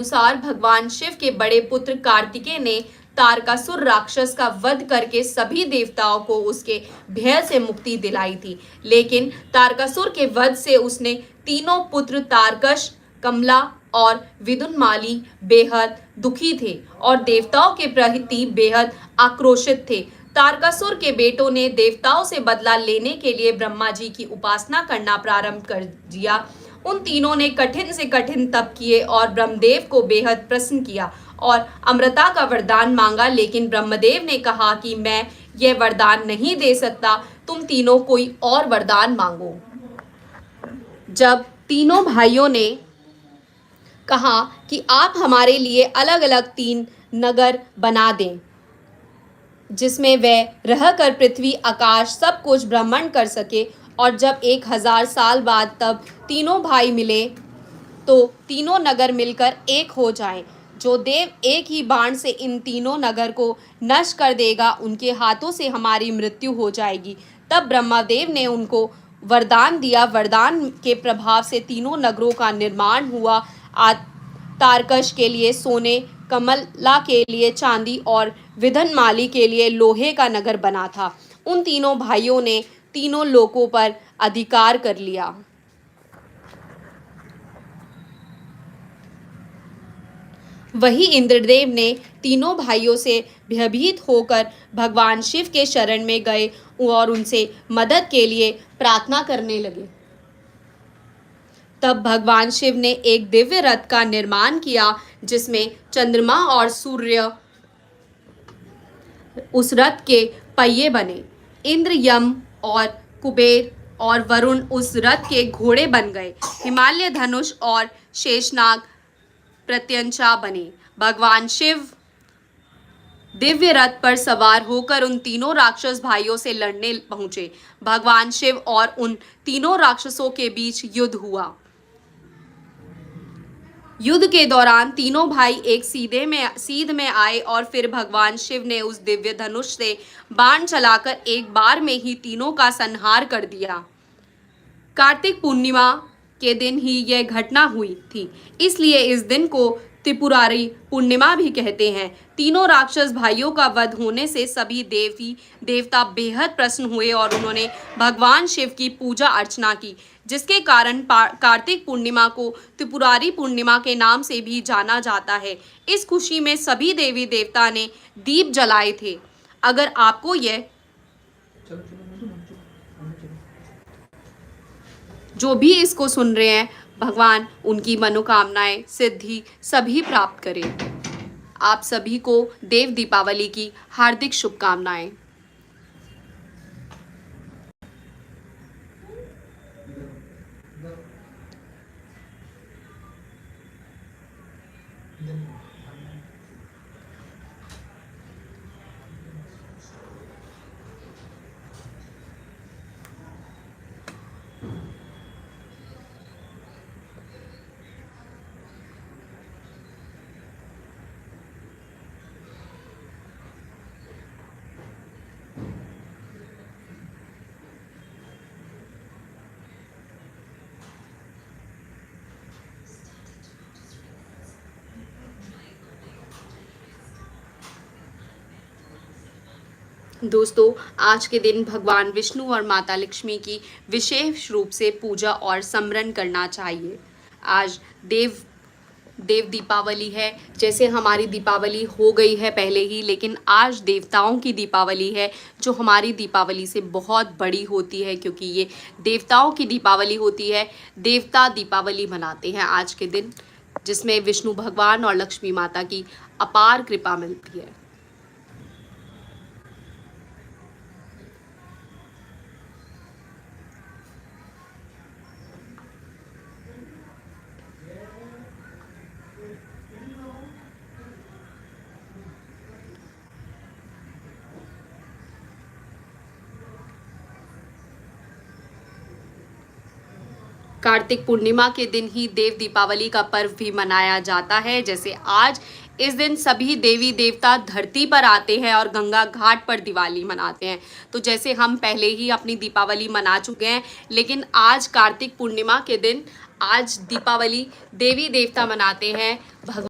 अनुसार भगवान शिव के बड़े पुत्र कार्तिकेय ने तारकासुर राक्षस का वध करके सभी देवताओं को उसके भय से मुक्ति दिलाई थी। लेकिन तारकासुर के वध से उसने तीनों पुत्र तारकश, कमला और विदुनमाली बेहद दुखी थे और देवताओं के प्रति बेहद आक्रोशित थे। तारकासुर के बेटों ने देवताओं से बदला लेने के लिए ब्रह्मा जी की उपासना करना प्रारंभ कर दिया। उन तीनों ने कठिन से कठिन तप किए और ब्रह्मदेव को बेहद प्रसन्न किया और अमृता का वरदान मांगा, लेकिन ब्रह्मदेव ने कहा कि मैं यह वरदान नहीं दे सकता, तुम तीनों कोई और वरदान मांगो। जब तीनों भाइयों ने कहा कि आप हमारे लिए अलग अलग 3 नगर बना दें जिसमें वह रहकर पृथ्वी, आकाश सब कुछ भ्रमण कर सके, और जब 1000 साल बाद तब तीनों भाई मिले तो तीनों नगर मिलकर एक हो जाएं। जो देव एक ही बाण से इन तीनों नगर को नष्ट कर देगा, उनके हाथों से हमारी मृत्यु हो जाएगी। तब ब्रह्मदेव ने उनको वरदान दिया। वरदान के प्रभाव से तीनों नगरों का निर्माण हुआ। तारकश के लिए सोने, कमला के लिए चांदी और विदनमाली के लिए लोहे का नगर बना था। उन तीनों भाइयों ने तीनों लोकों पर अधिकार कर लिया। वही इंद्रदेव ने तीनों भाइयों से भयभीत होकर भगवान शिव के शरण में गए और उनसे मदद के लिए प्रार्थना करने लगे। तब भगवान शिव ने एक दिव्य रथ का निर्माण किया जिसमें चंद्रमा और सूर्य उस रथ के पहिए बने। इंद्र, यम और कुबेर और वरुण उस रथ के घोड़े बन गए। हिमालय धनुष और शेषनाग प्रत्यंचा बने। भगवान शिव दिव्य रथ पर सवार होकर उन तीनों राक्षस भाइयों से लड़ने पहुंचे। भगवान शिव और उन तीनों राक्षसों के बीच युद्ध हुआ। युद्ध के दौरान तीनों भाई एक सीध में आए और फिर भगवान शिव ने उस दिव्य धनुष से बाण चलाकर एक बार में ही तीनों का संहार कर दिया। कार्तिक पूर्णिमा के दिन ही यह घटना हुई थी, इसलिए इस दिन को त्रिपुरारी पूर्णिमा भी कहते हैं। तीनों राक्षस भाइयों का वध होने से सभी देवी देवता बेहद प्रसन्न हुए और उन्होंने भगवान शिव की पूजा अर्चना की, जिसके कारण कार्तिक पूर्णिमा को त्रिपुरारी पूर्णिमा के नाम से भी जाना जाता है। इस खुशी में सभी देवी देवता ने दीप जलाए थे। अगर आपको यह जो भी इसको सुन रहे हैं, भगवान उनकी मनोकामनाएं सिद्धि सभी प्राप्त करें। आप सभी को देव दीपावली की हार्दिक शुभकामनाएं। दोस्तों, आज के दिन भगवान विष्णु और माता लक्ष्मी की विशेष रूप से पूजा और स्मरण करना चाहिए। आज देव दीपावली है। जैसे हमारी दीपावली हो गई है पहले ही, लेकिन आज देवताओं की दीपावली है, जो हमारी दीपावली से बहुत बड़ी होती है, क्योंकि ये देवताओं की दीपावली होती है। देवता दीपावली मनाते हैं आज के दिन, जिसमें विष्णु भगवान और लक्ष्मी माता की अपार कृपा मिलती है। कार्तिक पूर्णिमा के दिन ही देव दीपावली का पर्व भी मनाया जाता है। जैसे आज इस दिन सभी देवी देवता धरती पर आते हैं और गंगा घाट पर दिवाली मनाते हैं। तो जैसे हम पहले ही अपनी दीपावली मना चुके हैं, लेकिन आज कार्तिक पूर्णिमा के दिन आज दीपावली देवी देवता मनाते हैं।